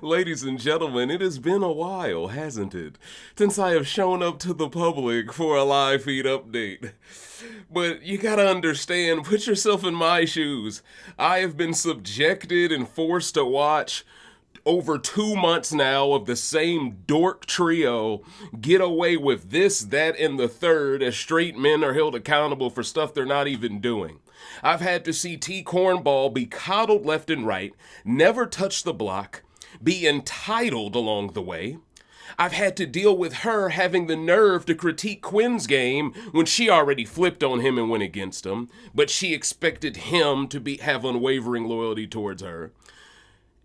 Ladies and gentlemen, it has been a while, hasn't it, since I have shown up to the public for a live feed update. But you gotta understand, put yourself in my shoes. I have been subjected and forced to watch over 2 months now of the same dork trio get away with this, that, and the third as straight men are held accountable for stuff they're not even doing. I've had to see Kornball be coddled left and right, never touch the block, be entitled along the way. I've had to deal with her having the nerve to critique Quinn's game when she already flipped on him and went against him, but she expected him to have unwavering loyalty towards her.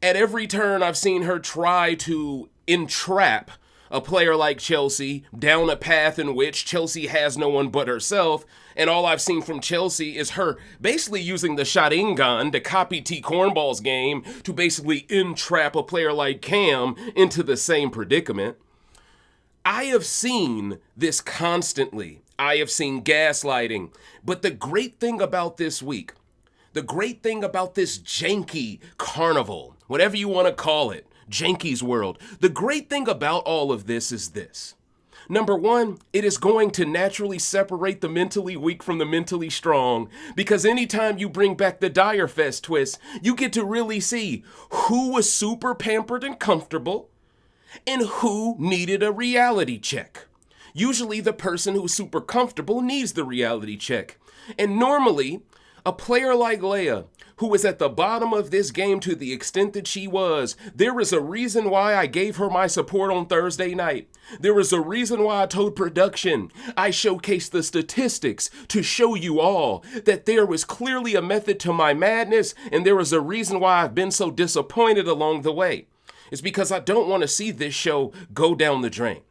At every turn, I've seen her try to entrap a player like Chelsie down a path in which Chelsie has no one but herself, and all I've seen from Chelsie is her basically using the Sharingan to copy Kornball's game to basically entrap a player like Cam into the same predicament. I have seen this constantly. I have seen gaslighting. But the great thing about this week, the great thing about this janky carnival, whatever you want to call it, Janky's world, the great thing about all of this is this. Number one, it is going to naturally separate the mentally weak from the mentally strong, because anytime you bring back the Dire Fest twist, you get to really see who was super pampered and comfortable and who needed a reality check. Usually the person who's super comfortable needs the reality check. And normally, a player like Leah, who was at the bottom of this game to the extent that she was, there is a reason why I gave her my support on Thursday night. There is a reason why I told production, I showcased the statistics to show you all that there was clearly a method to my madness, and there is a reason why I've been so disappointed along the way. It's because I don't want to see this show go down the drain.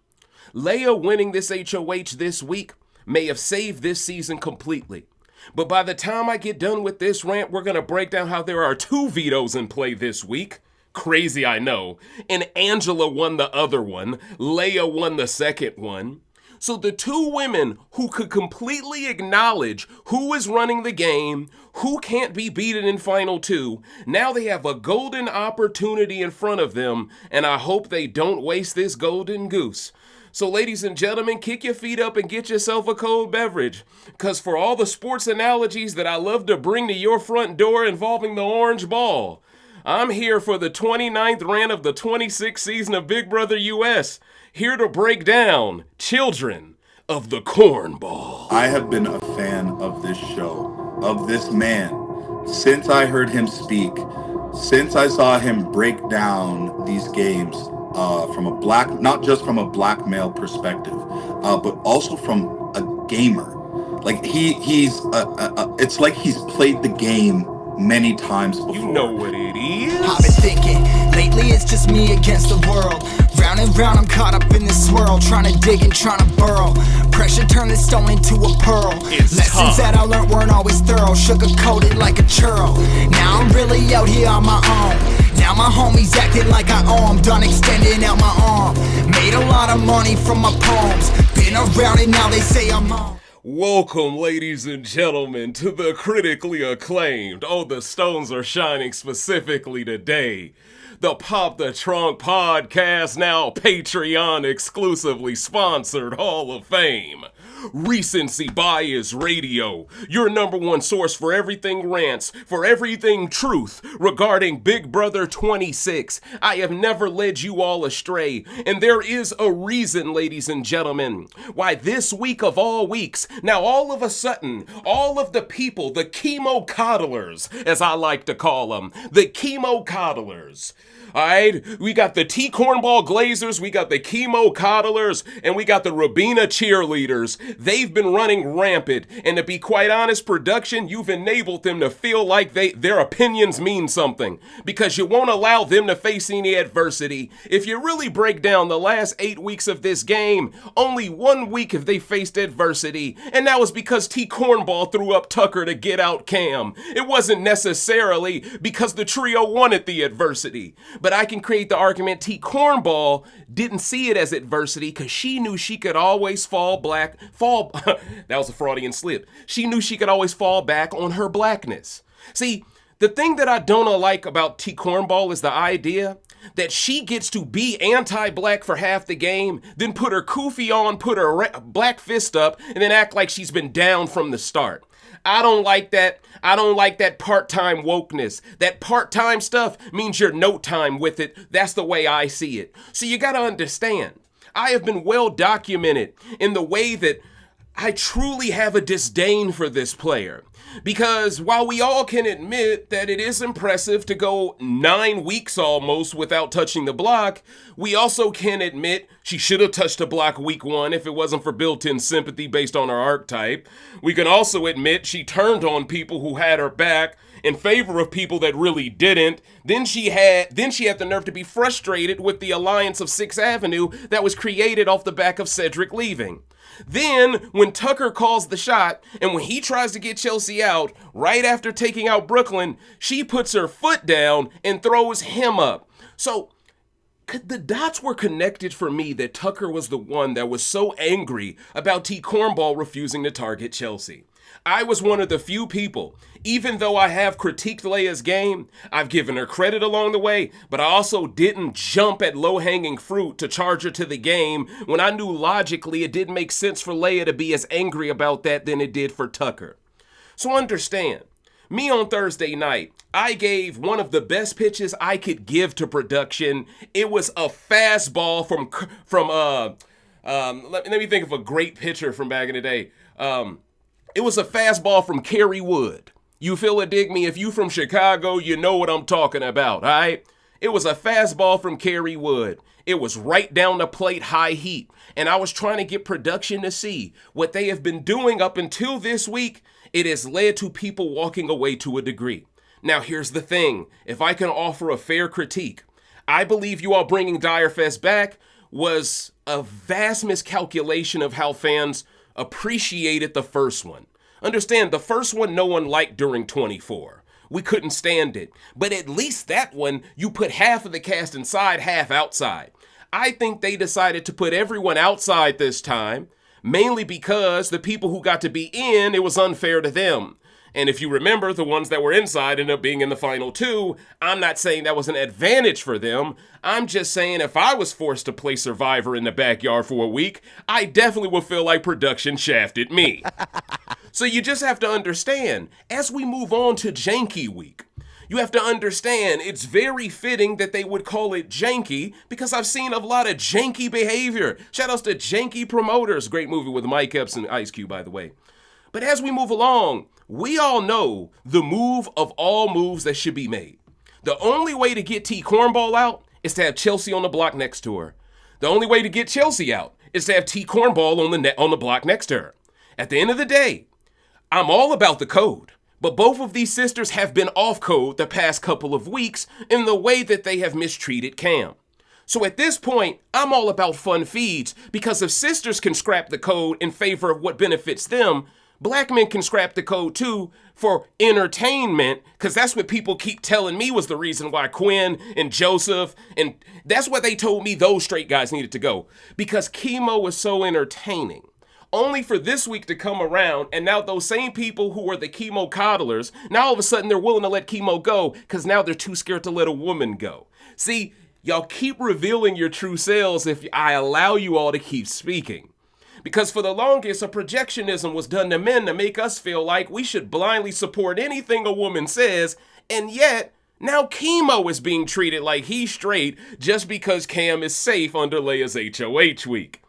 Leah winning this HOH this week may have saved this season completely. But by the time I get done with this rant, we're going to break down how there are 2 vetoes in play this week. Crazy, I know. And Angela won the other one. Leah won the second one. So the 2 women who could completely acknowledge who is running the game, who can't be beaten in Final 2, now they have a golden opportunity in front of them, and I hope they don't waste this golden goose. So ladies and gentlemen, kick your feet up and get yourself a cold beverage. Because for all the sports analogies that I love to bring to your front door involving the orange ball, I'm here for the 29th rant of the 26th season of Big Brother US. Here to break down Children of the Kornball. I have been a fan of this show, of this man, since I heard him speak, since I saw him break down these games. From a black, not just from a black male perspective, but also from a gamer. Like he's it's like he's played the game many times before. You know what it is. I've been thinking, lately it's just me against the world. Round and round I'm caught up in this swirl, trying to dig and trying to burrow. Pressure turned this stone into a pearl. Lessons that I learned weren't always thorough, sugar-coated like a churl. Now I'm really out here on my own. Now my homies acting like I owe 'em, done extending out my arm. Made a lot of money from my poems, been around it, now they say I'm on. Welcome, ladies and gentlemen, to the critically acclaimed, oh, the stones are shining specifically today, the Pop the Trunk podcast, now Patreon exclusively sponsored Hall of Fame. Recency Bias Radio, your number one source for everything rants, for everything truth regarding Big Brother 26. I have never led you all astray, and there is a reason, ladies and gentlemen, why this week of all weeks, now all of a sudden, all of the people, the Kimo Coddlers, as I like to call them, the Kimo Coddlers, alright, we got the T-Kornball Glazers, we got the Kimo Coddlers, and we got the Rubina cheerleaders. They've been running rampant, and to be quite honest, production, you've enabled them to feel like their opinions mean something, because you won't allow them to face any adversity. If you really break down the last 8 weeks of this game, only 1 week have they faced adversity, and that was because T-Kornball threw up Tucker to get out Cam. It wasn't necessarily because the trio wanted the adversity. But I can create the argument T-Kornball didn't see it as adversity because she knew she could always that was a Freudian slip. She knew she could always fall back on her blackness. See, The thing that I don't like about Kornball is the idea that she gets to be anti-black for half the game, then put her kufi on, put her black fist up, and then act like she's been down from the start. I don't like that. I don't like that part-time wokeness. That part-time stuff means you're no time with it. That's the way I see it. So you gotta understand, I have been well documented in the way that I truly have a disdain for this player. Because while we all can admit that it is impressive to go 9 weeks almost without touching the block, we also can admit she should have touched the block week 1 if it wasn't for built-in sympathy based on her archetype. We can also admit she turned on people who had her back in favor of people that really didn't. Then she had the nerve to be frustrated with the alliance of 6th Avenue that was created off the back of Cedric leaving. Then, when Tucker calls the shot, and when he tries to get Chelsie out, right after taking out Brooklyn, she puts her foot down and throws him up. So, the dots were connected for me that Tucker was the one that was so angry about Kornball refusing to target Chelsie. I was one of the few people, even though I have critiqued Leah's game, I've given her credit along the way, but I also didn't jump at low-hanging fruit to charge her to the game when I knew logically it didn't make sense for Leah to be as angry about that than it did for Tucker. So understand, me on Thursday night, I gave one of the best pitches I could give to production. It was a fastball let me think of a great pitcher from back in the day. It was a fastball from Kerry Wood. You feel it, dig me? If you from Chicago, you know what I'm talking about, all right? It was a fastball from Kerry Wood. It was right down the plate, high heat. And I was trying to get production to see what they have been doing up until this week. It has led to people walking away to a degree. Now, here's the thing. If I can offer a fair critique, I believe you all bringing Direfest back was a vast miscalculation of how fans appreciated the first one. Understand, the first one no one liked during 24. We couldn't stand it. But at least that one, you put half of the cast inside, half outside. I think they decided to put everyone outside this time, mainly because the people who got to be in, it was unfair to them. And if you remember, the ones that were inside ended up being in the final 2. I'm not saying that was an advantage for them. I'm just saying if I was forced to play Survivor in the backyard for a week, I definitely would feel like production shafted me. So you just have to understand, as we move on to Janky Week, you have to understand it's very fitting that they would call it janky because I've seen a lot of janky behavior. Shout outs to Janky Promoters. Great movie with Mike Epps and Ice Cube, by the way. But as we move along, we all know the move of all moves that should be made. The only way to get Kornball out is to have Chelsie on the block next to her. The only way to get Chelsie out is to have Kornball on the block next to her. At the end of the day, I'm all about the code, but both of these sisters have been off code the past couple of weeks in the way that they have mistreated Cam. So at this point, I'm all about fun feeds because if sisters can scrap the code in favor of what benefits them, black men can scrap the code too for entertainment, because that's what people keep telling me was the reason why Quinn and Joseph, and that's what they told me those straight guys needed to go, because Kimo was so entertaining. Only for this week to come around, and now those same people who were the Kimo coddlers, now all of a sudden they're willing to let Kimo go, because now they're too scared to let a woman go. See, y'all keep revealing your true selves if I allow you all to keep speaking. Because for the longest, a projectionism was done to men to make us feel like we should blindly support anything a woman says, and yet, now Kimo is being treated like he's straight just because Cam is safe under Leah's HOH week.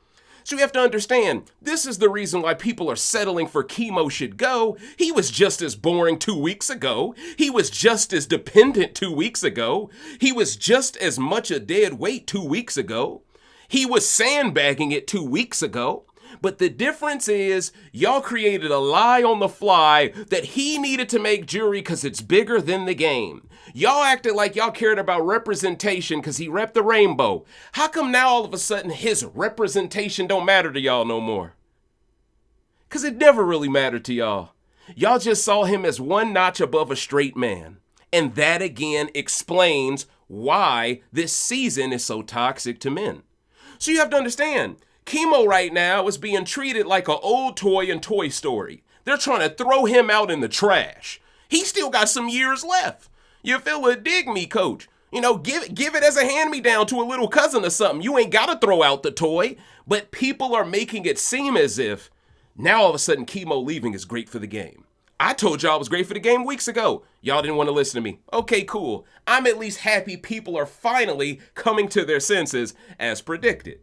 So you have to understand, this is the reason why people are settling for Kimo should go. He was just as boring 2 weeks ago. He was just as dependent 2 weeks ago. He was just as much a dead weight 2 weeks ago. He was sandbagging it 2 weeks ago. But the difference is, y'all created a lie on the fly that he needed to make jury because it's bigger than the game. Y'all acted like y'all cared about representation because he repped the rainbow. How come now all of a sudden his representation don't matter to y'all no more? Because it never really mattered to y'all. Y'all just saw him as one notch above a straight man. And that again explains why this season is so toxic to men. So you have to understand, Kimo right now is being treated like an old toy in Toy Story. They're trying to throw him out in the trash. He still got some years left. You feel it? Dig me, coach. You know, give it as a hand-me-down to a little cousin or something. You ain't got to throw out the toy. But people are making it seem as if now all of a sudden Kimo leaving is great for the game. I told y'all it was great for the game weeks ago. Y'all didn't want to listen to me. Okay, cool. I'm at least happy people are finally coming to their senses as predicted.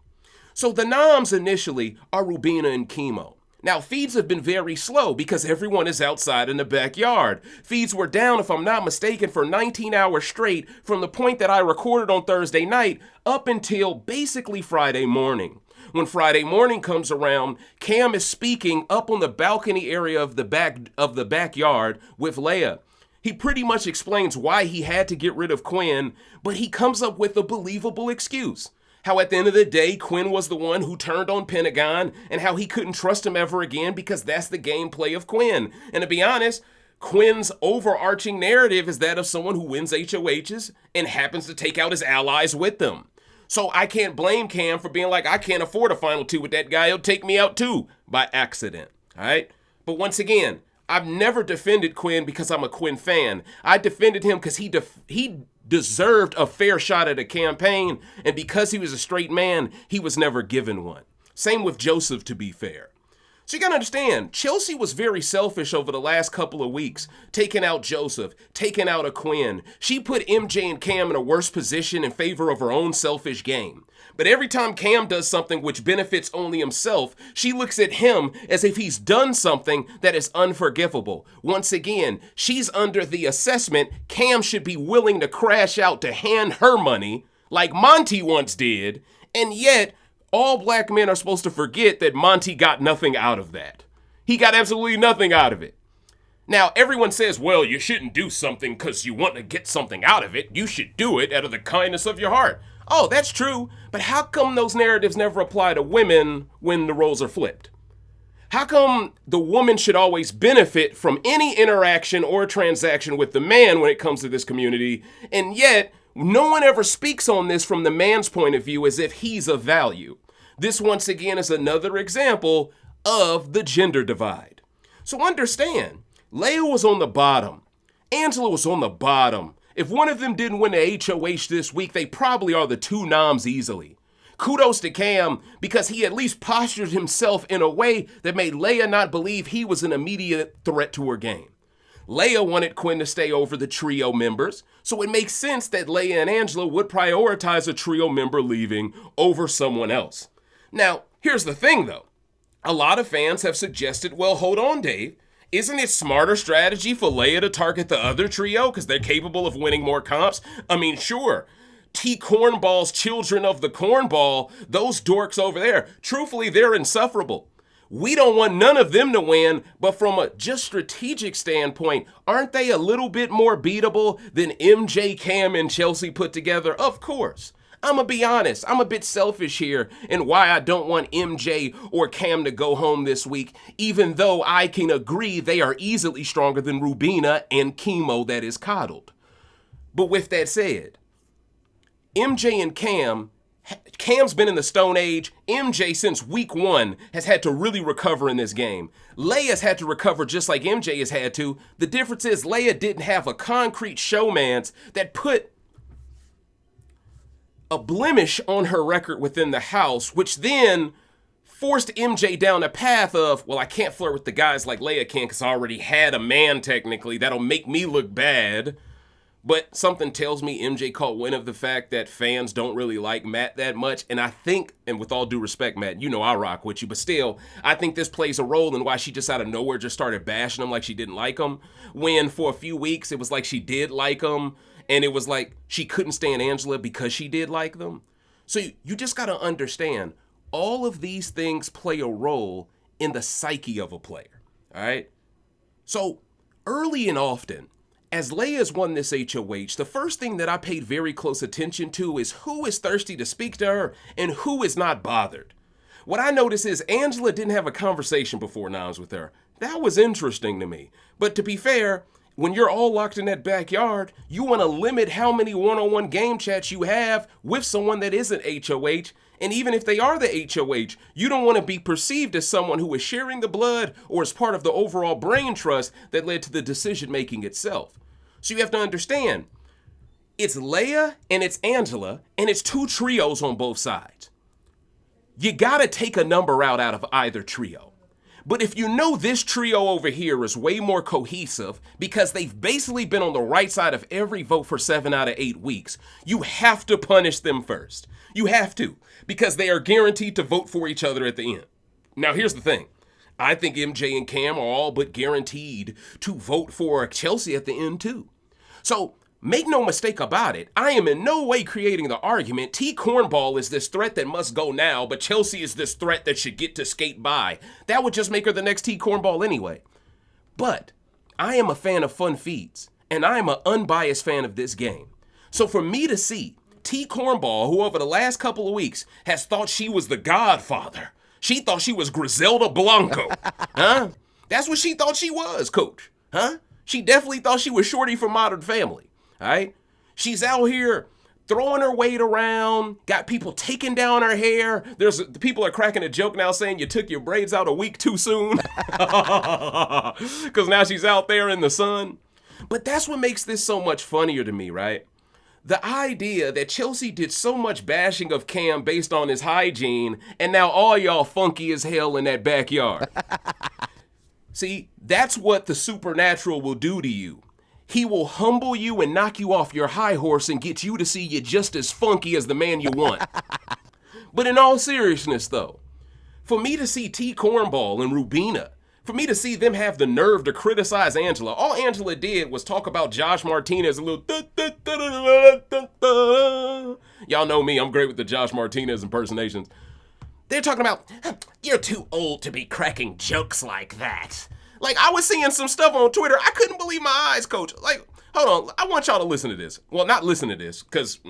So the noms initially are Rubina and Kimo. Now, feeds have been very slow because everyone is outside in the backyard. Feeds were down, if I'm not mistaken, for 19 hours straight from the point that I recorded on Thursday night up until basically Friday morning. When Friday morning comes around, Cam is speaking up on the balcony area of the backyard with Leah. He pretty much explains why he had to get rid of Quinn, but he comes up with a believable excuse. How at the end of the day, Quinn was the one who turned on Pentagon, and how he couldn't trust him ever again because that's the gameplay of Quinn. And to be honest, Quinn's overarching narrative is that of someone who wins HOHs and happens to take out his allies with them. So I can't blame Cam for being like, I can't afford a final two with that guy. He'll take me out too by accident. All right. But once again, I've never defended Quinn because I'm a Quinn fan. I defended him because he deserved a fair shot at a campaign. And because he was a straight man, he was never given one. Same with Joseph, to be fair. So you gotta understand, Chelsie was very selfish over the last couple of weeks, taking out Joseph, taking out a Quinn. She put MJ and Cam in a worse position in favor of her own selfish game. But every time Cam does something which benefits only himself, she looks at him as if he's done something that is unforgivable. Once again, she's under the assessment Cam should be willing to crash out to hand her money, like Monty once did, and yet all black men are supposed to forget that Monty got nothing out of that. He got absolutely nothing out of it. Now, everyone says, well, you shouldn't do something because you want to get something out of it. You should do it out of the kindness of your heart. Oh, that's true. But how come those narratives never apply to women when the roles are flipped? How come the woman should always benefit from any interaction or transaction with the man when it comes to this community, and yet no one ever speaks on this from the man's point of view as if he's of value? This, once again, is another example of the gender divide. So understand, Leah was on the bottom. Angela was on the bottom. If one of them didn't win the HOH this week, they probably are the two noms easily. Kudos to Cam because he at least postured himself in a way that made Leah not believe he was an immediate threat to her game. Leah wanted Quinn to stay over the trio members, so it makes sense that Leah and Angela would prioritize a trio member leaving over someone else. Now, here's the thing though. A lot of fans have suggested, well, hold on, Dave. Isn't it smarter strategy for Leah to target the other trio because they're capable of winning more comps? I mean, sure. T-Kornball's children of the Kornball, those dorks over there, truthfully, they're insufferable. We don't want none of them to win, but from a just strategic standpoint, aren't they a little bit more beatable than MJ, Cam, and Chelsie put together? Of course. I'm gonna be honest, I'm a bit selfish here in why I don't want MJ or Cam to go home this week, even though I can agree they are easily stronger than Rubina and Kimo that is coddled. But with that said, MJ and Cam's been in the Stone Age. MJ since week 1 has had to really recover in this game. Leia's had to recover just like MJ has had to. The difference is Leah didn't have a concrete showmance that put a blemish on her record within the house, which then forced MJ down a path of, well, I can't flirt with the guys like Leah can because I already had a man technically. That'll make me look bad. But something tells me MJ caught wind of the fact that fans don't really like Matt that much. And I think, and with all due respect, Matt, you know I rock with you, but still, I think this plays a role in why she just out of nowhere just started bashing him like she didn't like him. When for a few weeks, it was like she did like him. And it was like she couldn't stand Angela because she did like them. So you just got to understand, all of these things play a role in the psyche of a player, all right? So early and often, as Leah's won this HOH, the first thing that I paid very close attention to is who is thirsty to speak to her and who is not bothered. What I noticed is Angela didn't have a conversation before noms with her. That was interesting to me. But to be fair, when you're all locked in that backyard, you want to limit how many one-on-one game chats you have with someone that isn't HOH. And even if they are the HOH, you don't want to be perceived as someone who is sharing the blood or is part of the overall brain trust that led to the decision-making itself. So you have to understand, it's Leah and it's Angela, and it's two trios on both sides. You got to take a number out of either trio. But if you know this trio over here is way more cohesive because they've basically been on the right side of every vote for 7 out of 8 weeks, you have to punish them first. You have to, because they are guaranteed to vote for each other at the end. Now, here's the thing. I think MJ and Cam are all but guaranteed to vote for Chelsie at the end, too. So, make no mistake about it, I am in no way creating the argument Kornball is this threat that must go now, but Chelsie is this threat that should get to skate by. That would just make her the next Kornball anyway. But I am a fan of fun feeds, and I am an unbiased fan of this game. So for me to see Kornball, who over the last couple of weeks has thought she was the godfather, she thought she was Griselda Blanco, huh? That's what she thought she was, coach, huh? She definitely thought she was Shorty from Modern Family. All right? She's out here throwing her weight around, got people taking down her hair. People are cracking a joke now saying you took your braids out a week too soon. Because now she's out there in the sun. But that's what makes this so much funnier to me, right? The idea that Chelsie did so much bashing of Cam based on his hygiene, and now all y'all funky as hell in that backyard. See, that's what the supernatural will do to you. He will humble you and knock you off your high horse and get you to see you just as funky as the man you want. But in all seriousness, though, for me to see Kornball and Rubina, for me to see them have the nerve to criticize Angela, all Angela did was talk about Josh Martinez a little. Y'all know me, I'm great with the Josh Martinez impersonations. They're talking about, you're too old to be cracking jokes like that. Like, I was seeing some stuff on Twitter. I couldn't believe my eyes, coach. Like, hold on. I want y'all to listen to this. Well, not listen to this, because,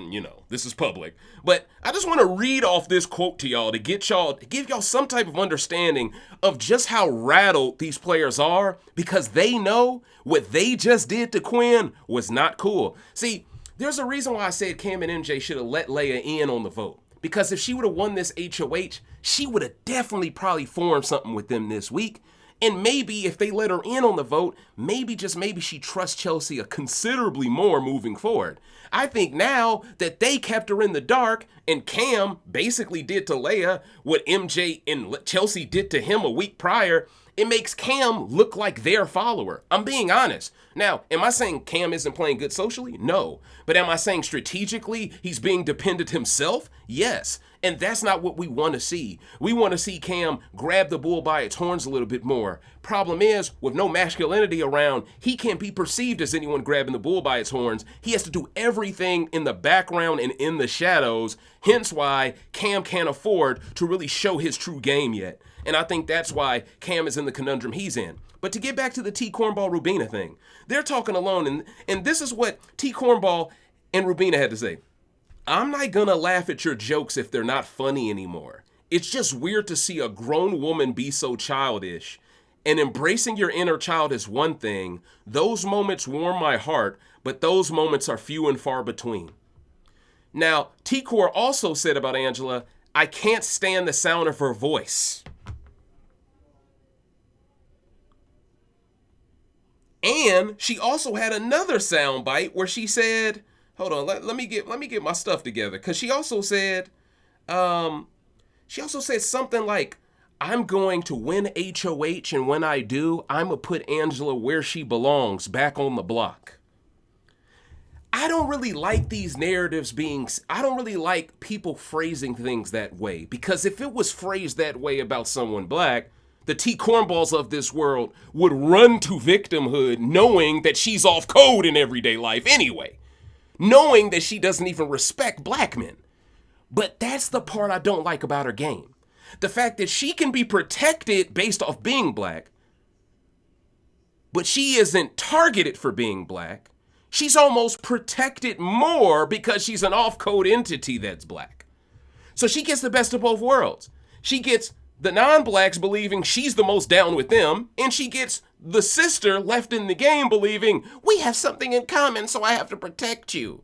this is public. But I just want to read off this quote to y'all to give y'all some type of understanding of just how rattled these players are, because they know what they just did to Quinn was not cool. See, there's a reason why I said Cam and MJ should have let Leah in on the vote. Because if she would have won this HOH, she would have definitely probably formed something with them this week. And maybe if they let her in on the vote, maybe she trusts Chelsie considerably more moving forward. I think now that they kept her in the dark and Cam basically did to Leah what MJ and Chelsie did to him a week prior, it makes Cam look like their follower. I'm being honest. Now, am I saying Cam isn't playing good socially? No. But am I saying strategically he's being dependent himself? Yes. And that's not what we want to see. We want to see Cam grab the bull by its horns a little bit more. Problem is, with no masculinity around, he can't be perceived as anyone grabbing the bull by its horns. He has to do everything in the background and in the shadows. Hence why Cam can't afford to really show his true game yet. And I think that's why Cam is in the conundrum he's in. But to get back to the Kornball Rubina thing, they're talking alone, and this is what Kornball and Rubina had to say. I'm not gonna laugh at your jokes if they're not funny anymore. It's just weird to see a grown woman be so childish. And embracing your inner child is one thing. Those moments warm my heart, but those moments are few and far between. Now, T-Kor also said about Angela, I can't stand the sound of her voice. And she also had another soundbite where she said, hold on, let me get my stuff together. Cause she also said something like, I'm going to win HOH, and when I do, I'm gonna put Angela where she belongs, back on the block. I don't really like these narratives I don't really like people phrasing things that way, because if it was phrased that way about someone black, the Kornballs of this world would run to victimhood knowing that she's off code in everyday life anyway. Knowing that she doesn't even respect black men. But that's the part I don't like about her game. The fact that she can be protected based off being black, but she isn't targeted for being black. She's almost protected more because she's an off-code entity that's black. So she gets the best of both worlds. She gets the non-blacks believing she's the most down with them, and she gets the sister left in the game believing, we have something in common, so I have to protect you.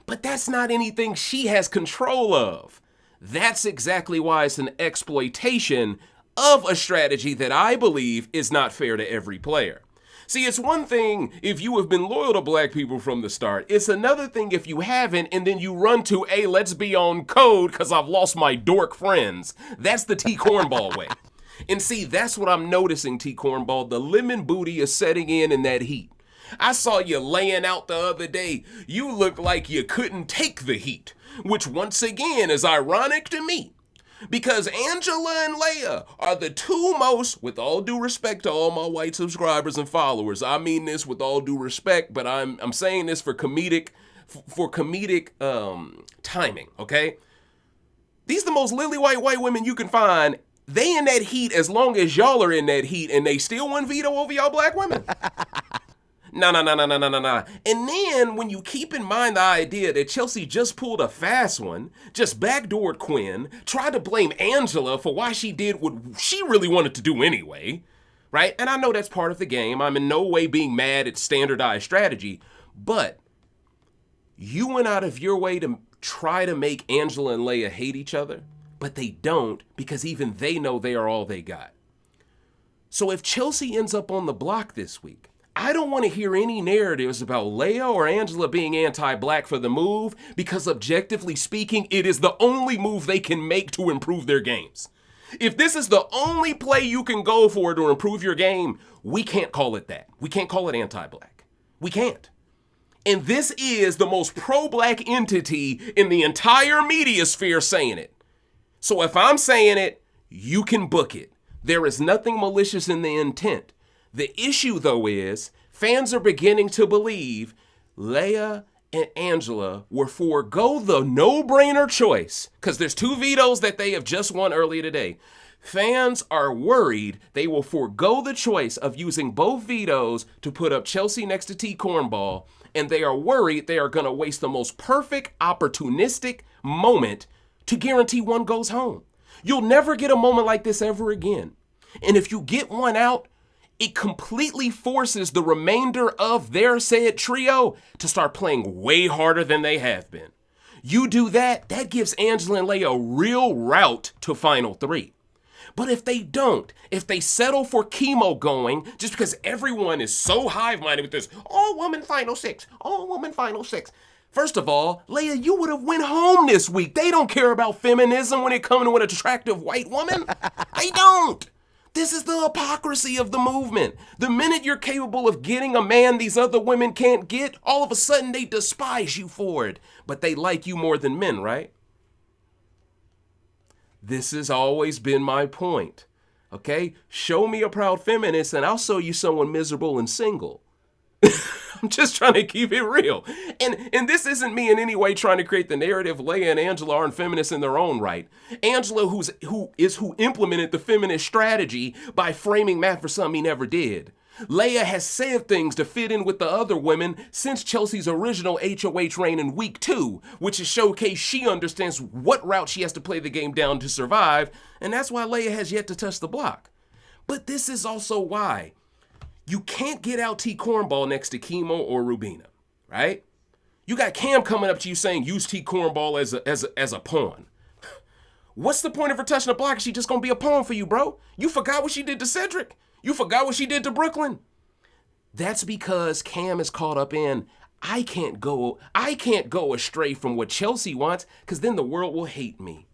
But that's not anything she has control of. That's exactly why it's an exploitation of a strategy that I believe is not fair to every player. See, it's one thing if you have been loyal to black people from the start. It's another thing if you haven't and then you run to, hey, let's be on code because I've lost my dork friends. That's the T-Kornball way. And see, that's what I'm noticing, T-Kornball. The lemon booty is setting in that heat. I saw you laying out the other day. You look like you couldn't take the heat, which once again is ironic to me. Because Angela and Leah are the two most, with all due respect to all my white subscribers and followers, I mean this with all due respect, but I'm saying this for comedic timing, okay? These are the most lily white women you can find. They in that heat as long as y'all are in that heat, and they still win veto over y'all black women. No. And then when you keep in mind the idea that Chelsie just pulled a fast one, just backdoored Quinn, tried to blame Angela for why she did what she really wanted to do anyway, right? And I know that's part of the game. I'm in no way being mad at standardized strategy, but you went out of your way to try to make Angela and Leah hate each other, but they don't because even they know they are all they got. So if Chelsie ends up on the block this week, I don't want to hear any narratives about Leah or Angela being anti-black for the move because objectively speaking, it is the only move they can make to improve their games. If this is the only play you can go for to improve your game, we can't call it that. We can't call it anti-black. We can't. And this is the most pro-black entity in the entire media sphere saying it. So if I'm saying it, you can book it. There is nothing malicious in the intent. The issue, though, is fans are beginning to believe Leah and Angela will forego the no-brainer choice because there's 2 vetoes that they have just won earlier today. Fans are worried they will forego the choice of using both vetoes to put up Chelsie next to T-Kornball, and they are worried they are going to waste the most perfect opportunistic moment to guarantee one goes home. You'll never get a moment like this ever again. And if you get one out, it completely forces the remainder of their said trio to start playing way harder than they have been. You do that, that gives Angela and Leah a real route to Final 3. But if they don't, if they settle for Kimo going, just because everyone is so hive-minded with this all-woman Final 6, all-woman Final 6. First of all, Leah, you would have went home this week. They don't care about feminism when it comes to an attractive white woman. They don't. This is the hypocrisy of the movement. The minute you're capable of getting a man these other women can't get, all of a sudden they despise you for it. But they like you more than men, right? This has always been my point. Okay? Show me a proud feminist and I'll show you someone miserable and single. I'm just trying to keep it real. And this isn't me in any way trying to create the narrative Leah and Angela aren't feminists in their own right. Angela, who implemented the feminist strategy by framing Matt for something he never did. Leah has said things to fit in with the other women since Chelsea's original HOH reign in week 2, which is showcase she understands what route she has to play the game down to survive, and that's why Leah has yet to touch the block. But this is also why you can't get out T-Kornball next to Kimo or Rubina, right? You got Cam coming up to you saying use T-Kornball as a pawn. What's the point of her touching the block if she just gonna be a pawn for you, bro? You forgot what she did to Cedric. You forgot what she did to Brooklyn. That's because Cam is caught up in, I can't go astray from what Chelsie wants because then the world will hate me.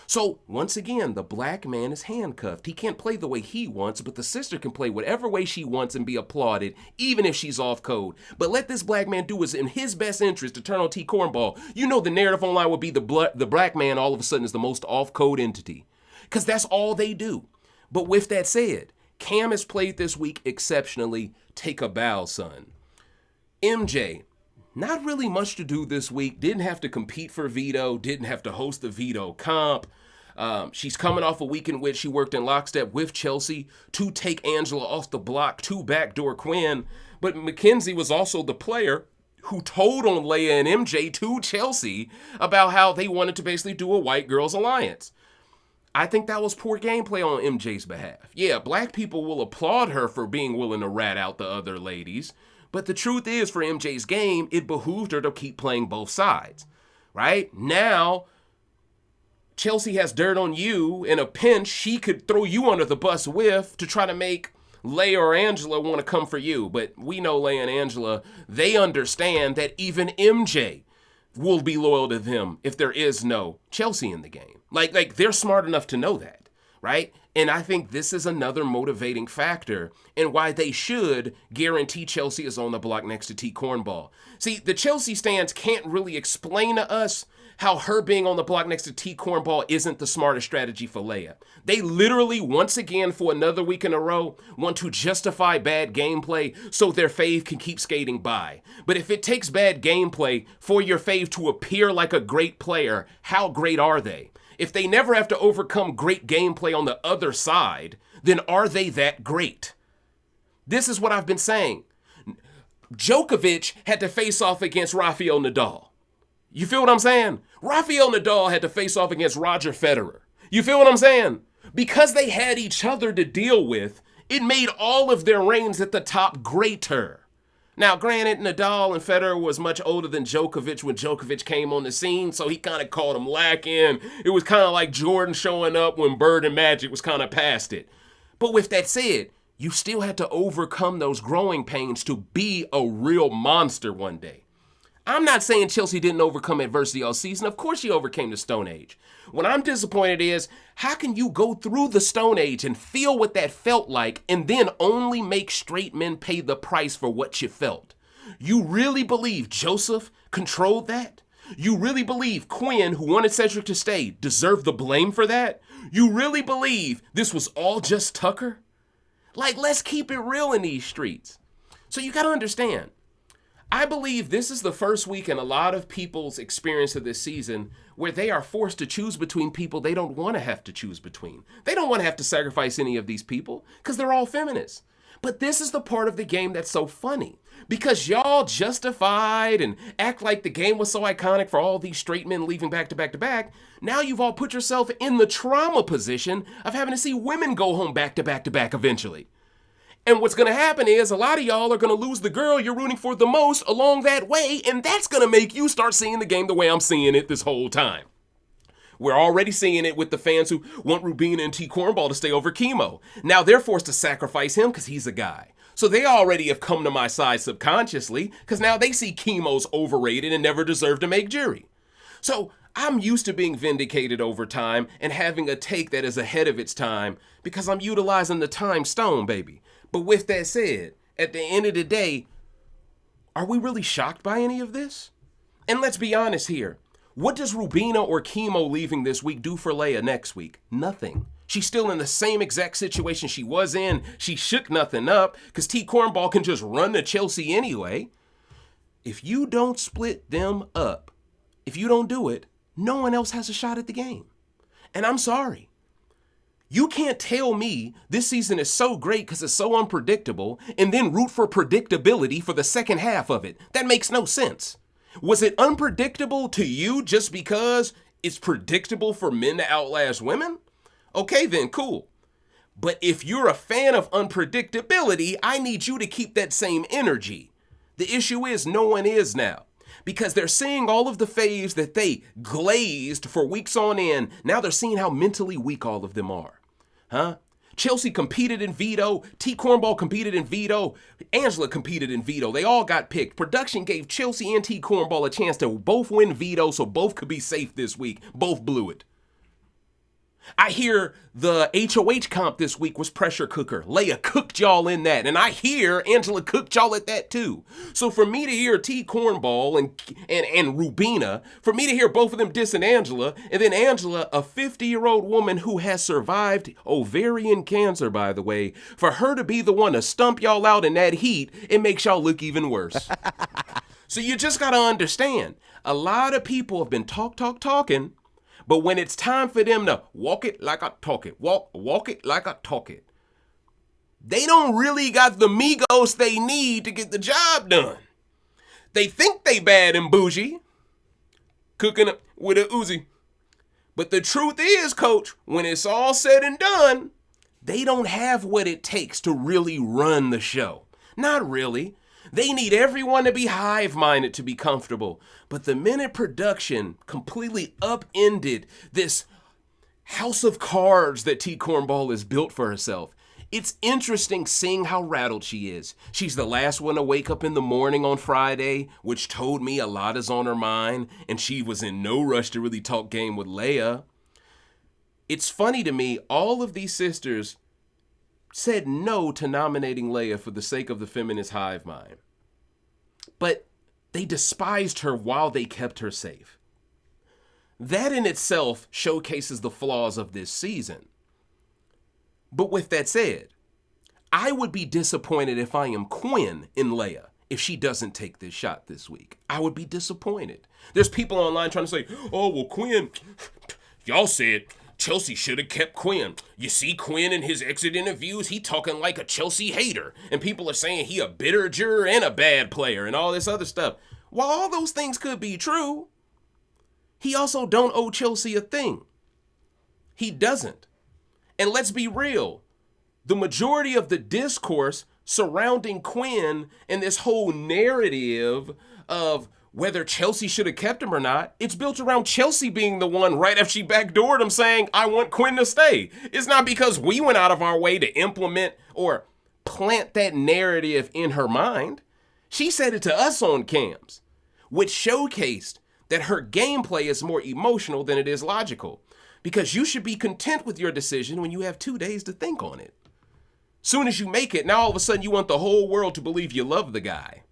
So once again, the black man is handcuffed. He can't play the way he wants, but the sister can play whatever way she wants and be applauded, even if she's off code. But let this black man do what's in his best interest to turn on T-Kornball. You know the narrative online would be the black man all of a sudden is the most off code entity. Because that's all they do. But with that said, Cam has played this week exceptionally. Take a bow, son. MJ, not really much to do this week. Didn't have to compete for veto. Didn't have to host the veto comp. She's coming off a week in which she worked in lockstep with Chelsie to take Angela off the block to backdoor Quinn. But Makensy was also the player who told on Leah and MJ to Chelsie about how they wanted to basically do a white girls alliance. I think that was poor gameplay on MJ's behalf. Yeah, black people will applaud her for being willing to rat out the other ladies, but the truth is, for MJ's game, it behooved her to keep playing both sides, right? Now, Chelsie has dirt on you. In a pinch, she could throw you under the bus with to try to make Leah or Angela want to come for you. But we know Leah and Angela, they understand that even MJ will be loyal to them if there is no Chelsie in the game. Like they're smart enough to know that, right? And I think this is another motivating factor in why they should guarantee Chelsie is on the block next to T. Kornball. See, the Chelsie stands can't really explain to us how her being on the block next to T. Kornball isn't the smartest strategy for Leah. They literally, once again, for another week in a row, want to justify bad gameplay so their fave can keep skating by. But if it takes bad gameplay for your fave to appear like a great player, how great are they? If they never have to overcome great gameplay on the other side, then are they that great? This is what I've been saying. Djokovic had to face off against Rafael Nadal. You feel what I'm saying? Rafael Nadal had to face off against Roger Federer. You feel what I'm saying? Because they had each other to deal with, it made all of their reigns at the top greater. Now, granted, Nadal and Federer was much older than Djokovic when Djokovic came on the scene, so he kind of caught him lacking. It was kind of like Jordan showing up when Bird and Magic was kind of past it. But with that said, you still had to overcome those growing pains to be a real monster one day. I'm not saying Chelsie didn't overcome adversity all season. Of course she overcame the Stone Age. What I'm disappointed is, how can you go through the Stone Age and feel what that felt like and then only make straight men pay the price for what you felt? You really believe Joseph controlled that? You really believe Quinn, who wanted Cedric to stay, deserved the blame for that? You really believe this was all just Tucker? Like, let's keep it real in these streets. So you gotta understand, I believe this is the first week in a lot of people's experience of this season where they are forced to choose between people they don't want to have to choose between. They don't want to have to sacrifice any of these people because they're all feminists. But this is the part of the game that's so funny because y'all justified and act like the game was so iconic for all these straight men leaving back to back to back. Now you've all put yourself in the trauma position of having to see women go home back to back to back eventually. And what's going to happen is a lot of y'all are going to lose the girl you're rooting for the most along that way, and that's going to make you start seeing the game the way I'm seeing it this whole time. We're already seeing it with the fans who want Rubina and T. Kornball to stay over Kimo. Now they're forced to sacrifice him because he's a guy. So they already have come to my side subconsciously because now they see Kimo's overrated and never deserved to make jury. So I'm used to being vindicated over time and having a take that is ahead of its time because I'm utilizing the time stone, baby. But with that said, at the end of the day, are we really shocked by any of this? And let's be honest here. What does Rubina or Kimo leaving this week do for Leah next week? Nothing. She's still in the same exact situation she was in. She shook nothing up because T. Kornball can just run to Chelsie anyway. If you don't split them up, if you don't do it, no one else has a shot at the game. And I'm sorry. You can't tell me this season is so great because it's so unpredictable and then root for predictability for the second half of it. That makes no sense. Was it unpredictable to you just because it's predictable for men to outlast women? Okay then, cool. But if you're a fan of unpredictability, I need you to keep that same energy. The issue is no one is now. Because they're seeing all of the faves that they glazed for weeks on end. Now they're seeing how mentally weak all of them are. Huh? Chelsie competed in veto. T. Kornball competed in veto. Angela competed in veto. They all got picked. Production gave Chelsie and T. Kornball a chance to both win veto so both could be safe this week. Both blew it. I hear the HOH comp this week was pressure cooker. Leah cooked y'all in that. And I hear Angela cooked y'all at that too. So for me to hear T. Kornball and Rubina, for me to hear both of them dissing Angela, and then Angela, a 50-year-old woman who has survived ovarian cancer, by the way, for her to be the one to stump y'all out in that heat, it makes y'all look even worse. So you just got to understand, a lot of people have been talking, but when it's time for them to walk it like I talk it, walk it like I talk it, they don't really got the Migos they need to get the job done. They think they bad and bougie, cooking up with a Uzi, But the truth is, Coach, when it's all said and done, they don't have what it takes to really run the show. Not really. They need everyone to be hive-minded to be comfortable. But the minute production completely upended this house of cards that Kornball has built for herself, it's interesting seeing how rattled she is. She's the last one to wake up in the morning on Friday, which told me a lot is on her mind, and she was in no rush to really talk game with Leah. It's funny to me, all of these sisters said no to nominating Leah for the sake of the feminist hive mind. But they despised her while they kept her safe. That in itself showcases the flaws of this season. But with that said, I would be disappointed if I am Quinn in Leah if she doesn't take this shot this week. I would be disappointed. There's people online trying to say, oh, well, Quinn, y'all said Chelsie should have kept Quinn. You see Quinn in his exit interviews, he talking like a Chelsie hater. And people are saying he a bitter juror and a bad player and all this other stuff. While all those things could be true, he also don't owe Chelsie a thing. He doesn't. And let's be real, the majority of the discourse surrounding Quinn and this whole narrative of whether Chelsie should have kept him or not, it's built around Chelsie being the one right after she backdoored him saying, I want Quinn to stay. It's not because we went out of our way to implement or plant that narrative in her mind. She said it to us on cams, which showcased that her gameplay is more emotional than it is logical. Because you should be content with your decision when you have 2 days to think on it. Soon as you make it, now all of a sudden you want the whole world to believe you love the guy.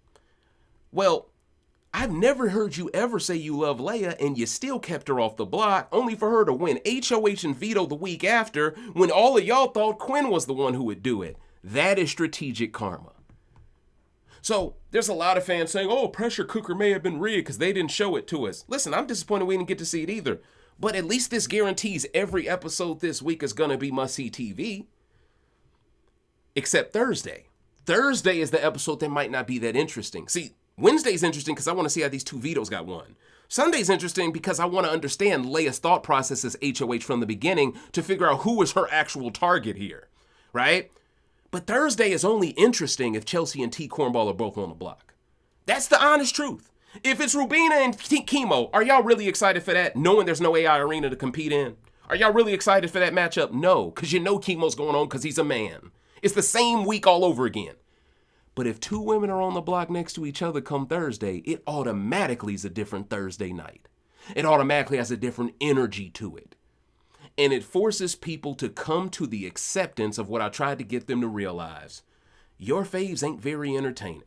Well, I've never heard you ever say you love Leah and you still kept her off the block only for her to win HOH and veto the week after when all of y'all thought Quinn was the one who would do it. That is strategic karma. So there's a lot of fans saying, oh, pressure cooker may have been rigged because they didn't show it to us. Listen, I'm disappointed we didn't get to see it either. But at least this guarantees every episode this week is going to be must-see TV. Except Thursday. Thursday is the episode that might not be that interesting. See, Wednesday's interesting because I want to see how these two vetoes got won. Sunday's interesting because I want to understand Leah's thought process as HOH from the beginning to figure out who was her actual target here, right? But Thursday is only interesting if Chelsie and Kornball are both on the block. That's the honest truth. If it's Rubina and Kimo, are y'all really excited for that, knowing there's no AI arena to compete in? Are y'all really excited for that matchup? No, because you know Kimo's going on because he's a man. It's the same week all over again. But if two women are on the block next to each other come Thursday, it automatically is a different Thursday night. It automatically has a different energy to it. And it forces people to come to the acceptance of what I tried to get them to realize. Your faves ain't very entertaining.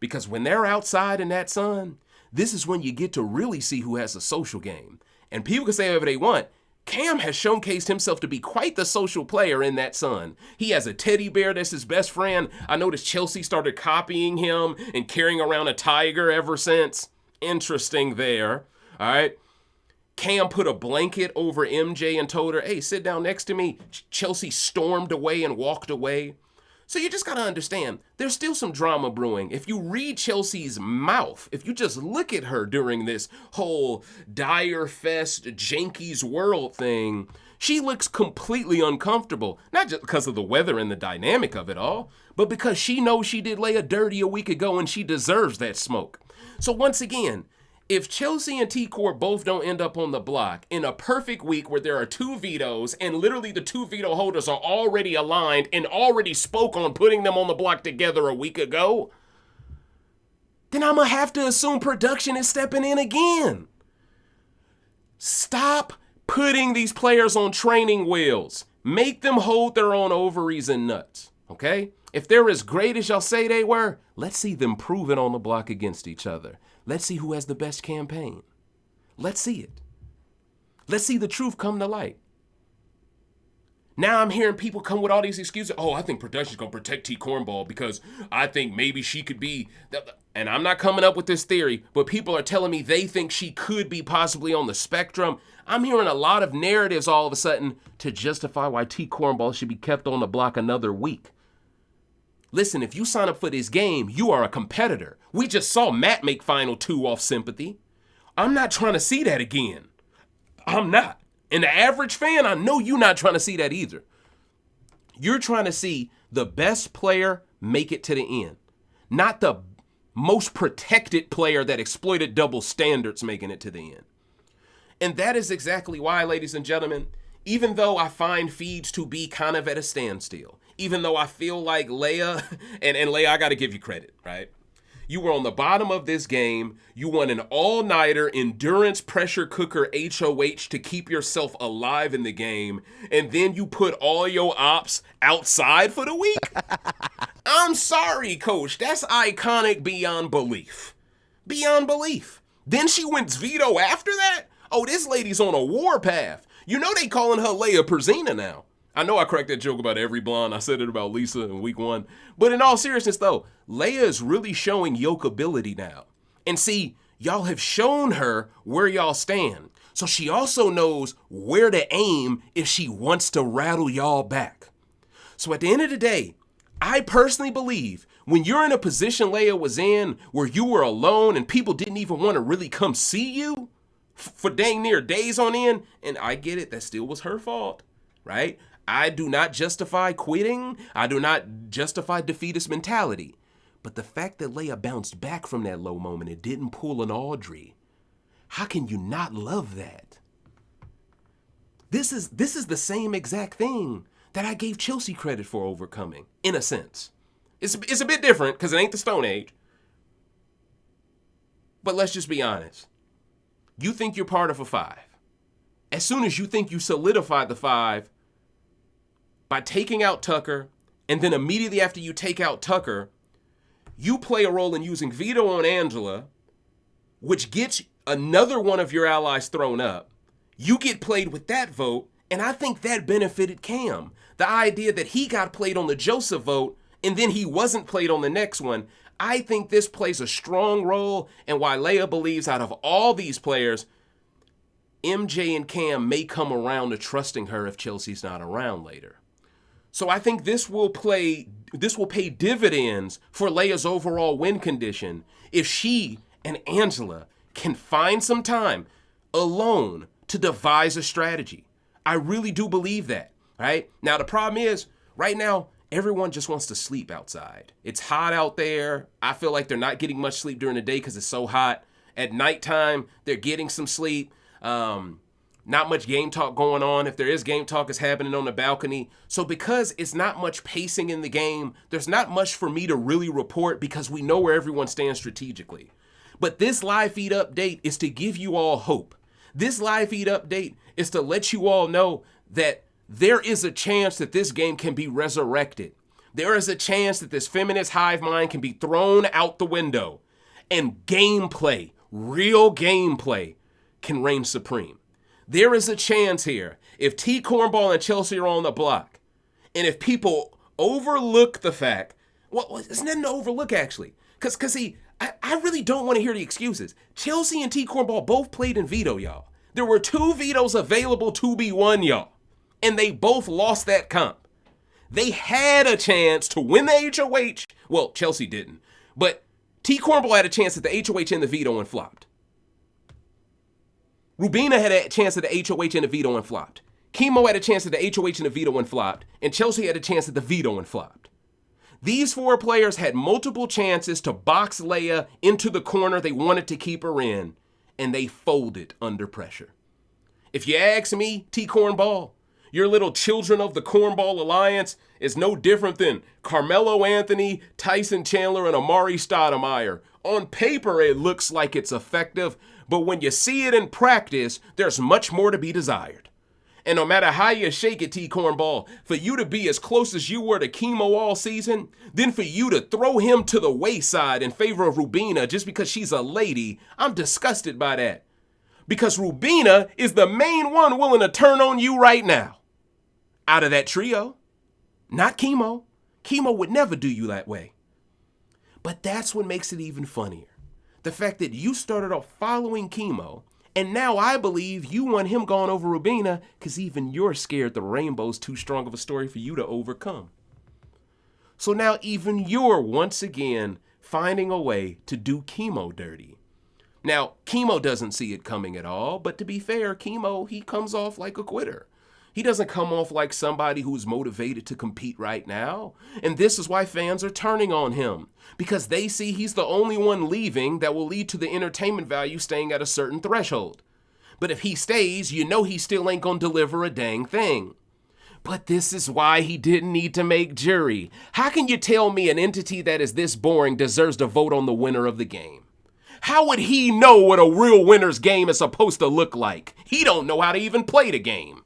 Because when they're outside in that sun, this is when you get to really see who has a social game. And people can say whatever they want. Cam has showcased himself to be quite the social player in that sun. He has a teddy bear that's his best friend. I noticed Chelsie started copying him and carrying around a tiger ever since. Interesting there. All right. Cam put a blanket over MJ and told her, hey, sit down next to me. Chelsie stormed away and walked away. So you just got to understand, there's still some drama brewing. If you read Chelsea's mouth, if you just look at her during this whole Dire Fest, Janky's World thing, she looks completely uncomfortable. Not just because of the weather and the dynamic of it all, but because she knows she did Leah dirty a week ago and she deserves that smoke. So once again, if Chelsie and T-Kor both don't end up on the block in a perfect week where there are two vetoes and literally the two veto holders are already aligned and already spoke on putting them on the block together a week ago, then I'm going to have to assume production is stepping in again. Stop putting these players on training wheels. Make them hold their own ovaries and nuts, okay? If they're as great as y'all say they were, let's see them prove it on the block against each other. Let's see who has the best campaign. Let's see it. Let's see the truth come to light. Now I'm hearing people come with all these excuses. Oh, I think production's going to protect Kornball because I think maybe she could be... And I'm not coming up with this theory, but people are telling me they think she could be possibly on the spectrum. I'm hearing a lot of narratives all of a sudden to justify why Kornball should be kept on the block another week. Listen, if you sign up for this game, you are a competitor. We just saw Matt make Final 2 off sympathy. I'm not trying to see that again. I'm not. And the average fan, I know you're not trying to see that either. You're trying to see the best player make it to the end, not the most protected player that exploited double standards making it to the end. And that is exactly why, ladies and gentlemen, even though I find feeds to be kind of at a standstill, even though I feel like Leah, and Leah, I got to give you credit, right? You were on the bottom of this game. You won an all-nighter endurance pressure cooker HOH to keep yourself alive in the game. And then you put all your ops outside for the week? I'm sorry, coach. That's iconic beyond belief. Beyond belief. Then she wins veto after that? Oh, this lady's on a warpath. You know they calling her Leah Perzina now. I know I cracked that joke about every blonde. I said it about Lisa in week 1. But in all seriousness, though, Leah is really showing yoke ability now. And see, y'all have shown her where y'all stand. So she also knows where to aim if she wants to rattle y'all back. So at the end of the day, I personally believe when you're in a position Leah was in where you were alone and people didn't even want to really come see you for dang near days on end, and I get it, that still was her fault, right? I do not justify quitting. I do not justify defeatist mentality. But the fact that Leah bounced back from that low moment and didn't pull an Audrey, how can you not love that? This is the same exact thing that I gave Chelsie credit for overcoming, in a sense. It's a bit different because it ain't the Stone Age. But let's just be honest. You think you're part of a 5. As soon as you think you solidify the 5, by taking out Tucker, and then immediately after you take out Tucker, you play a role in using veto on Angela, which gets another one of your allies thrown up. You get played with that vote, and I think that benefited Cam. The idea that he got played on the Joseph vote, and then he wasn't played on the next one. I think this plays a strong role, and why Leah believes out of all these players, MJ and Cam may come around to trusting her if Chelsea's not around later. So I think this will pay dividends for Leah's overall win condition if she and Angela can find some time alone to devise a strategy. I really do believe that, right? Now, the problem is, right now, everyone just wants to sleep outside. It's hot out there. I feel like they're not getting much sleep during the day because it's so hot. At nighttime, they're getting some sleep. Not much game talk going on. If there is game talk, it's happening on the balcony. So because it's not much pacing in the game, there's not much for me to really report because we know where everyone stands strategically. But this live feed update is to give you all hope. This live feed update is to let you all know that there is a chance that this game can be resurrected. There is a chance that this feminist hive mind can be thrown out the window and gameplay, real gameplay, can reign supreme. There is a chance here, if Kornball and Chelsie are on the block, and if people overlook the fact, well, it's nothing to overlook actually, because see, I really don't want to hear the excuses. Chelsie and Kornball both played in veto, y'all. There were 2 vetoes available to be won, y'all, and they both lost that comp. They had a chance to win the HOH. Well, Chelsie didn't, but Kornball had a chance at the HOH and the veto and flopped. Rubina had a chance at the HOH and the veto and flopped. Kimo had a chance at the HOH and the veto and flopped. And Chelsie had a chance at the veto and flopped. These 4 players had multiple chances to box Leah into the corner they wanted to keep her in, and they folded under pressure. If you ask me, Kornball, your little children of the Kornball Alliance is no different than Carmelo Anthony, Tyson Chandler, and Amari Stoudemire. On paper, it looks like it's effective, but when you see it in practice, there's much more to be desired. And no matter how you shake it, Kornball, for you to be as close as you were to Kimo all season, then for you to throw him to the wayside in favor of Rubina just because she's a lady, I'm disgusted by that. Because Rubina is the main one willing to turn on you right now. Out of that trio, not Kimo. Kimo would never do you that way. But that's what makes it even funnier. The fact that you started off following Kimo, and now I believe you want him gone over Rubina because even you're scared the rainbow's too strong of a story for you to overcome. So now even you're once again finding a way to do Kimo dirty. Now, Kimo doesn't see it coming at all, but to be fair, Kimo, he comes off like a quitter. He doesn't come off like somebody who's motivated to compete right now. And this is why fans are turning on him, because they see he's the only one leaving that will lead to the entertainment value staying at a certain threshold. But if he stays, you know he still ain't gonna deliver a dang thing. But this is why he didn't need to make jury. How can you tell me an entity that is this boring deserves to vote on the winner of the game? How would he know what a real winner's game is supposed to look like? He don't know how to even play the game.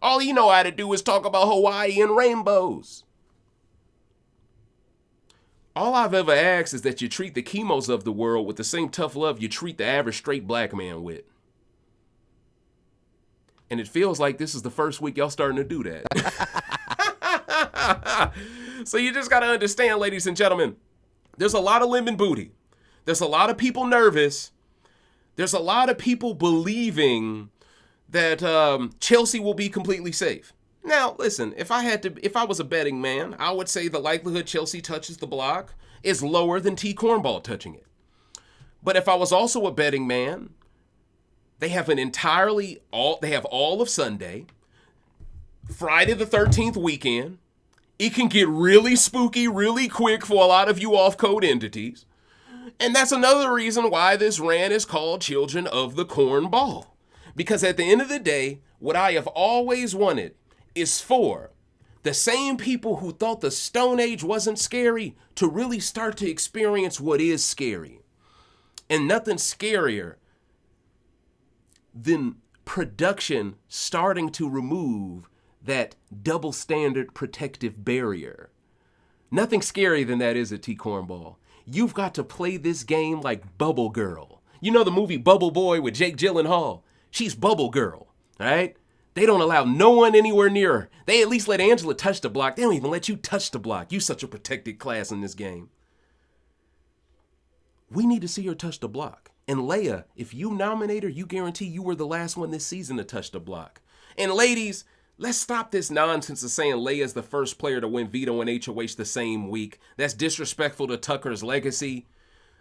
All he know how to do is talk about Hawaii and rainbows. All I've ever asked is that you treat the Kimos of the world with the same tough love you treat the average straight black man with. And it feels like this is the first week y'all starting to do that. So you just got to understand, ladies and gentlemen, there's a lot of lemon booty. There's a lot of people nervous. There's a lot of people believing that Chelsie will be completely safe. Now, listen, if I was a betting man, I would say the likelihood Chelsie touches the block is lower than Kornball touching it. But if I was also a betting man, they have all of Sunday, Friday the 13th weekend. It can get really spooky really quick for a lot of you off-code entities. And that's another reason why this rant is called Children of the Kornball. Because at the end of the day, what I have always wanted is for the same people who thought the Stone Age wasn't scary to really start to experience what is scary. And nothing scarier than production starting to remove that double standard protective barrier. Nothing scarier than that, is it, Kornball? You've got to play this game like Bubble Girl. You know the movie Bubble Boy with Jake Gyllenhaal? She's Bubble Girl, all right? They don't allow no one anywhere near her. They at least let Angela touch the block. They don't even let you touch the block. You such a protected class in this game. We need to see her touch the block. And Leah, if you nominate her, you guarantee you were the last one this season to touch the block. And ladies, let's stop this nonsense of saying Leah's the first player to win veto and HOH the same week. That's disrespectful to Tucker's legacy.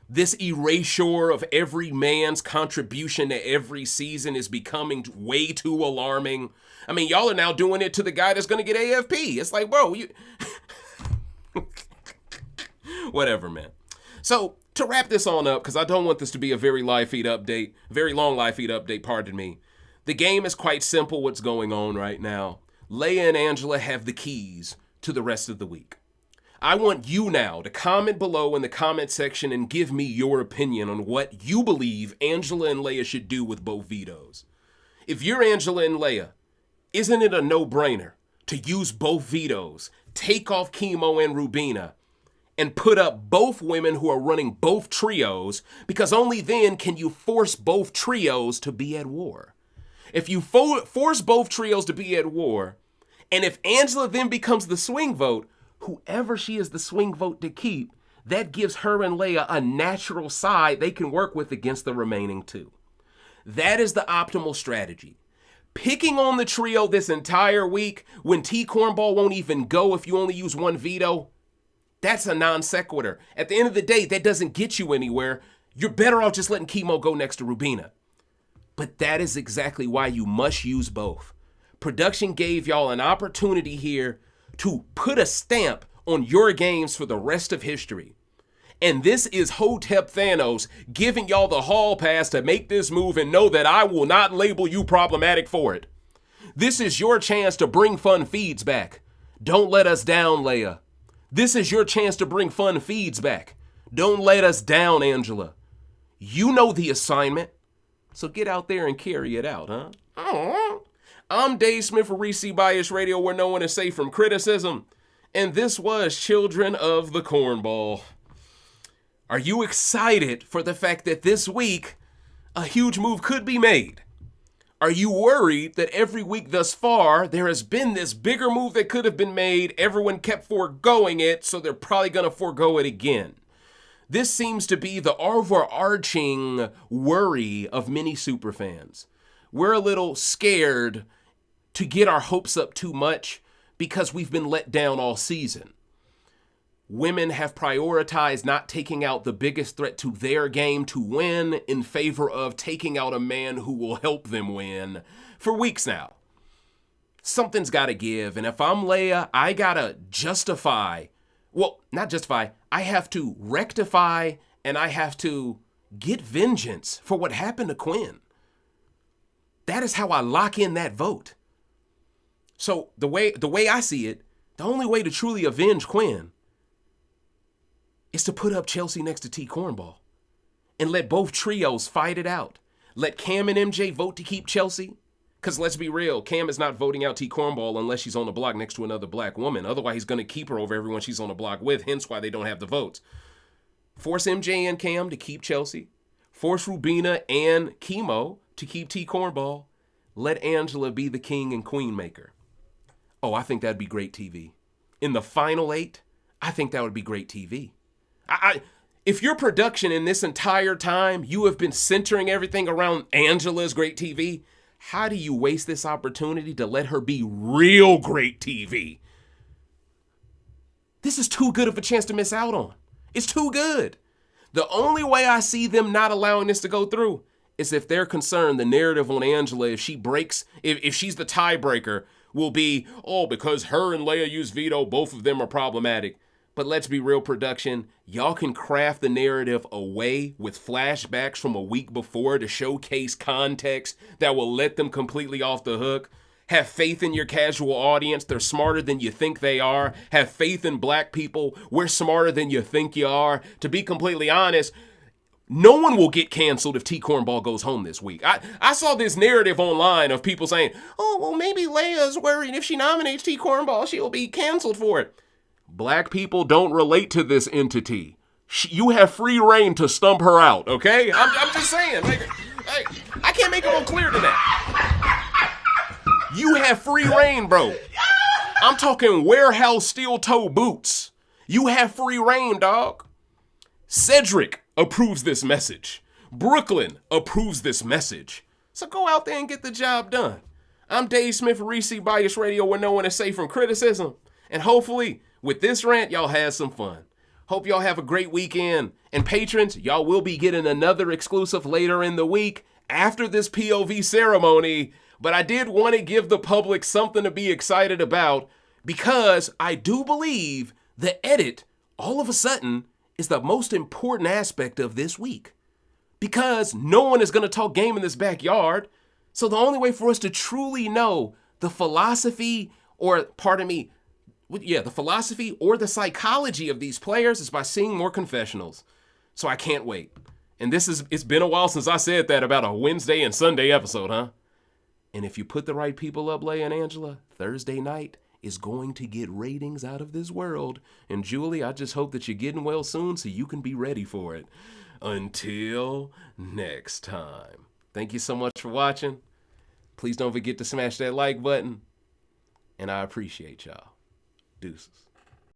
This erasure of every man's contribution to every season is becoming way too alarming. I mean, y'all are now doing it to the guy that's going to get AFP. It's like, bro, you... Whatever, man. So, to wrap this on up, because I don't want this to be a very long live feed update, pardon me. The game is quite simple what's going on right now. Leah and Angela have the keys to the rest of the week. I want you now to comment below in the comment section and give me your opinion on what you believe Angela and Leah should do with both vetoes. If you're Angela and Leah, isn't it a no-brainer to use both vetoes, take off Kimo and Rubina, and put up both women who are running both trios, because only then can you force both trios to be at war. If you force both trios to be at war, and if Angela then becomes the swing vote, whoever she is the swing vote to keep, that gives her and Leah a natural side they can work with against the remaining two. That is the optimal strategy. Picking on the trio this entire week when Kornball won't even go if you only use one veto, that's a non sequitur. At the end of the day, that doesn't get you anywhere. You're better off just letting Kimo go next to Rubina. But that is exactly why you must use both. Production gave y'all an opportunity here to put a stamp on your games for the rest of history. And this is Hotep Thanos giving y'all the hall pass to make this move and know that I will not label you problematic for it. This is your chance to bring fun feeds back. Don't let us down, Leah. This is your chance to bring fun feeds back. Don't let us down, Angela. You know the assignment. So get out there and carry it out, huh? Aww. I'm Dave Smith for Reese Bias Radio, where no one is safe from criticism. And this was Children of the Kornball. Are you excited for the fact that this week a huge move could be made? Are you worried that every week thus far there has been this bigger move that could have been made, everyone kept foregoing it, so they're probably going to forego it again? This seems to be the overarching worry of many superfans. We're a little scared to get our hopes up too much because we've been let down all season. women have prioritized not taking out the biggest threat to their game to win in favor of taking out a man who will help them win for weeks now. Something's got to give. And if I'm Leah, I got to justify. Well, not justify. I have to rectify and I have to get vengeance for what happened to Quinn. That is how I lock in that vote. So the way I see it, the only way to truly avenge Quinn is to put up Chelsie next to Kornball and let both trios fight it out. Let Cam and MJ vote to keep Chelsie. Because let's be real, Cam is not voting out Kornball unless she's on the block next to another black woman. Otherwise, he's going to keep her over everyone she's on the block with, hence why they don't have the votes. Force MJ and Cam to keep Chelsie. Force Rubina and Kimo to keep Kornball. Let Angela be the king and queen maker. Oh, I think that'd be great TV. In the final 8, I think that would be great TV. If your production in this entire time, you have been centering everything around Angela's great TV, how do you waste this opportunity to let her be real great TV? This is too good of a chance to miss out on. It's too good. The only way I see them not allowing this to go through is if they're concerned the narrative on Angela, if she breaks, if she's the tiebreaker, will be, oh, because her and Leah use veto, both of them are problematic. But let's be real, production. Y'all can craft the narrative away with flashbacks from a week before to showcase context that will let them completely off the hook. Have faith in your casual audience. They're smarter than you think they are. Have faith in black people. We're smarter than you think you are. To be completely honest, no one will get canceled if Kornball goes home this week. I saw this narrative online of people saying, oh, well, maybe Leah's worried if she nominates Kornball, she'll be canceled for it. Black people don't relate to this entity. You have free reign to stump her out, okay? I'm just saying. I can't make it more clear than that. You have free reign, bro. I'm talking warehouse steel-toe boots. You have free reign, dog. Cedric approves this message. Brooklyn approves this message. So go out there and get the job done. I'm Dave Smith of Reese Bias Radio, where no one is safe from criticism. And hopefully, with this rant, y'all had some fun. Hope y'all have a great weekend. And patrons, y'all will be getting another exclusive later in the week after this POV ceremony. But I did want to give the public something to be excited about because I do believe the edit, all of a sudden, is the most important aspect of this week. Because no one is going to talk game in this backyard. So the only way for us to truly know the philosophy or, the philosophy or the psychology of these players is by seeing more confessionals. So I can't wait. And it's been a while since I said that about a Wednesday and Sunday episode, huh? And if you put the right people up, Leah and Angela, Thursday night is going to get ratings out of this world. And Julie, I just hope that you're getting well soon so you can be ready for it. Until next time. Thank you so much for watching. Please don't forget to smash that like button. And I appreciate y'all. Deuces.